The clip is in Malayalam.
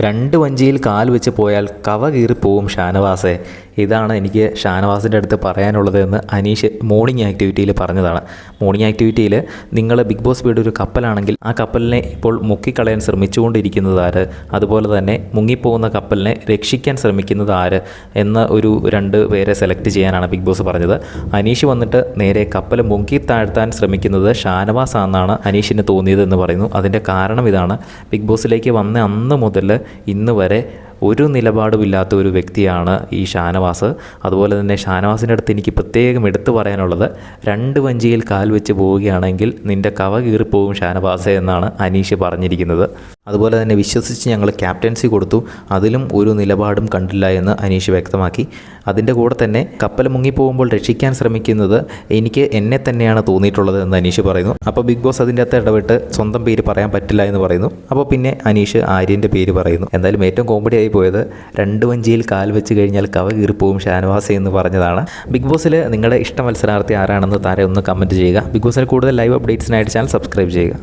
രണ്ട് വഞ്ചിയിൽ കാൽ വെച്ച് പോയാൽ കവ കീറിപ്പോവും ഷാനവാസേ. ഇതാണ് എനിക്ക് ഷാനവാസിൻ്റെ അടുത്ത് പറയാനുള്ളത് എന്ന് അനീഷ് മോർണിംഗ് ആക്ടിവിറ്റിയിൽ പറഞ്ഞതാണ്. മോർണിംഗ് ആക്ടിവിറ്റിയിൽ നിങ്ങൾ ബിഗ് ബോസ് വീട് ഒരു കപ്പലാണെങ്കിൽ ആ കപ്പലിനെ ഇപ്പോൾ മുക്കിക്കളയാൻ ശ്രമിച്ചുകൊണ്ടിരിക്കുന്നത് ആര്, അതുപോലെ തന്നെ മുങ്ങിപ്പോകുന്ന കപ്പലിനെ രക്ഷിക്കാൻ ശ്രമിക്കുന്നത് ആര് എന്ന ഒരു രണ്ട് പേരെ സെലക്ട് ചെയ്യാനാണ് ബിഗ് ബോസ് പറഞ്ഞത്. അനീഷ് വന്നിട്ട് നേരെ കപ്പൽ മുങ്ങി താഴ്ത്താൻ ശ്രമിക്കുന്നത് ഷാനവാസ് ആണെന്നാണ് അനീഷിന് തോന്നിയതെന്ന് പറയുന്നു. അതിൻ്റെ കാരണം ഇതാണ്, ബിഗ് ബോസിലേക്ക് വന്ന അന്ന് മുതൽ ഇന്ന് വരെ ഒരു നിലപാടുമില്ലാത്ത ഒരു വ്യക്തിയാണ് ഈ ഷാനവാസ്. അതുപോലെ തന്നെ ഷാനവാസിൻ്റെ അടുത്ത് എനിക്ക് പ്രത്യേകം എടുത്തു പറയാനുള്ളത്, രണ്ട് വഞ്ചിയിൽ കാൽ വെച്ച് പോവുകയാണെങ്കിൽ നിൻ്റെ കവ കീറിപ്പോവും ഷാനവാസെ എന്നാണ് അനീഷ് പറഞ്ഞിരിക്കുന്നത്. അതുപോലെ തന്നെ വിശ്വസിച്ച് ഞങ്ങൾ ക്യാപ്റ്റൻസി കൊടുത്തു, അതിലും ഒരു നിലപാടും കണ്ടില്ല എന്ന് അനീഷ് വ്യക്തമാക്കി. അതിൻ്റെ കൂടെ തന്നെ കപ്പൽ മുങ്ങിപ്പോകുമ്പോൾ രക്ഷിക്കാൻ ശ്രമിക്കുന്നത് എന്നെ തന്നെയാണ് തോന്നിയിട്ടുള്ളത് എന്ന് അനീഷ് പറയുന്നു. അപ്പോൾ ബിഗ് ബോസ് അതിൻ്റെ അകത്ത് ഇടപെട്ട് സ്വന്തം പേര് പറയാൻ പറ്റില്ല എന്ന് പറയുന്നു. അപ്പോൾ പിന്നെ അനീഷ് ആര്യൻ്റെ പേര് പറയുന്നു. എന്തായാലും ഏറ്റവും കോമഡി ആയി പോയത് രണ്ട് വഞ്ചിയിൽ കാൽ വെച്ച് കഴിഞ്ഞാൽ കവ കീറിപ്പോവും ഷാനവാസെ എന്ന് പറഞ്ഞതാണ്. ബിഗ് ബോസിൽ നിങ്ങളുടെ ഇഷ്ട മത്സരാർത്ഥി ആരാണെന്ന് താരെ ഒന്ന് കമൻറ്റ് ചെയ്യുക. ബിഗ് ബോസിൽ കൂടുതൽ ലൈവ് അപ്ഡേറ്റ്സിനായിട്ട് ചാനൽ സബ്സ്ക്രൈബ് ചെയ്യുക.